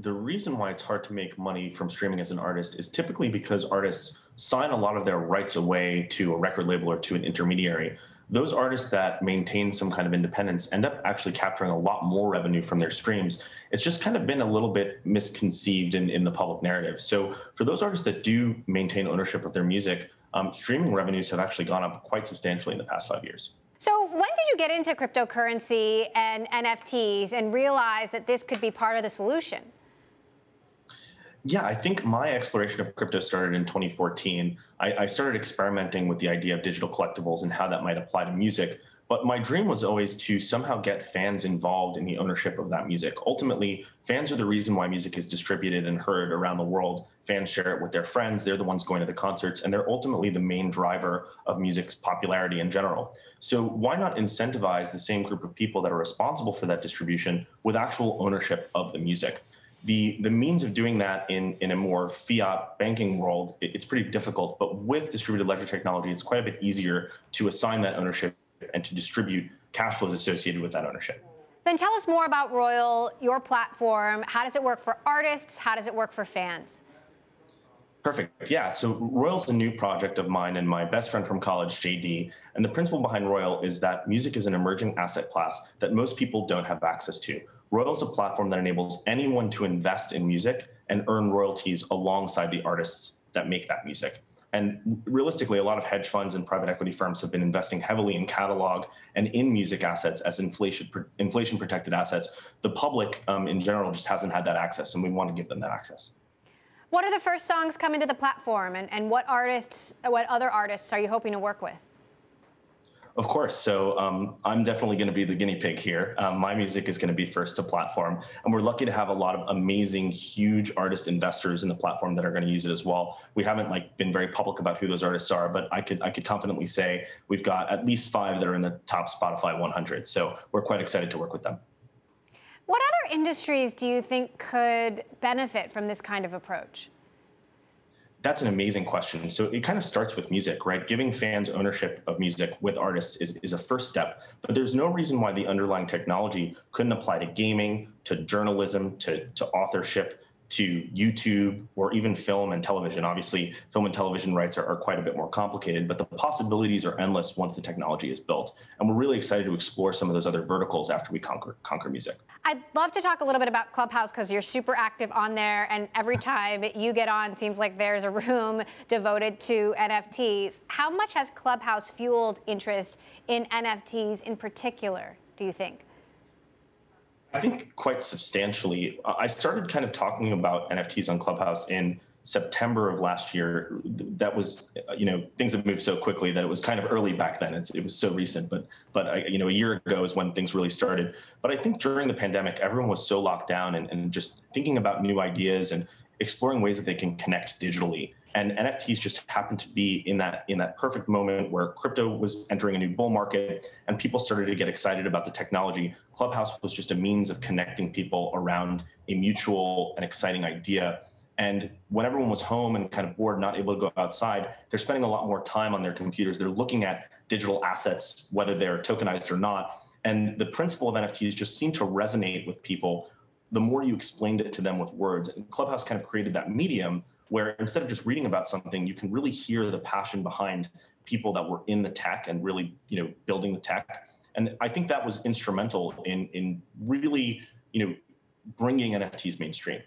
The reason why it's hard to make money from streaming as an artist is typically because artists sign a lot of their rights away to a record label or to an intermediary. Those artists that maintain some kind of independence end up actually capturing a lot more revenue from their streams. It's just kind of been a little bit misconceived in the public narrative. So for those artists that do maintain ownership of their music, streaming revenues have actually gone up quite substantially in the past 5 years. So when did you get into cryptocurrency and NFTs and realize that this could be part of the solution? Yeah, I think my exploration of crypto started in 2014. I started experimenting with the idea of digital collectibles and how that might apply to music. But my dream was always to somehow get fans involved in the ownership of that music. Ultimately, fans are the reason why music is distributed and heard around the world. Fans share it with their friends. They're the ones going to the concerts, and they're ultimately the main driver of music's popularity in general. So why not incentivize the same group of people that are responsible for that distribution with actual ownership of the music? The means of doing that in a more fiat banking world, it's pretty difficult. But with distributed ledger technology, it's quite a bit easier to assign that ownership and to distribute cash flows associated with that ownership. Then tell us more about Royal, your platform. How does it work for artists? How does it work for fans? Perfect. Yeah. So Royal's a new project of mine and my best friend from college, JD. And the principle behind Royal is that music is an emerging asset class that most people don't have access to. Royal is a platform that enables anyone to invest in music and earn royalties alongside the artists that make that music. And realistically, a lot of hedge funds and private equity firms have been investing heavily in catalog and in music assets as inflation protected assets. The public in general just hasn't had that access, and we want to give them that access. What are the first songs coming to the platform, and what other artists are you hoping to work with? Of course. So I'm definitely going to be the guinea pig here. My music is going to be first to platform. And we're lucky to have a lot of amazing, huge artist investors in the platform that are going to use it as well. We haven't been very public about who those artists are, but I could confidently say we've got at least 5 that are in the top Spotify 100. So we're quite excited to work with them. What other industries do you think could benefit from this kind of approach? That's an amazing question. So it kind of starts with music, right? Giving fans ownership of music with artists is a first step, but there's no reason why the underlying technology couldn't apply to gaming, to journalism, to authorship, to YouTube, or even film and television. Obviously, film and television rights are quite a bit more complicated, but the possibilities are endless once the technology is built. And we're really excited to explore some of those other verticals after we conquer music. I'd love to talk a little bit about Clubhouse because you're super active on there, and every time you get on, seems like there's a room devoted to NFTs. How much has Clubhouse fueled interest in NFTs in particular, do you think? I think quite substantially. I started kind of talking about NFTs on Clubhouse in September of last year. That was, things have moved so quickly that it was kind of early back then. It was so recent, but a year ago is when things really started. But I think during the pandemic, everyone was so locked down and just thinking about new ideas and exploring ways that they can connect digitally. And NFTs just happened to be in that perfect moment where crypto was entering a new bull market and people started to get excited about the technology. Clubhouse was just a means of connecting people around a mutual and exciting idea. And when everyone was home and kind of bored, not able to go outside, they're spending a lot more time on their computers. They're looking at digital assets, whether they're tokenized or not. And the principle of NFTs just seemed to resonate with people the more you explained it to them with words. And Clubhouse kind of created that medium where instead of just reading about something, you can really hear the passion behind people that were in the tech and really, building the tech. And I think that was instrumental in really, bringing NFTs mainstream.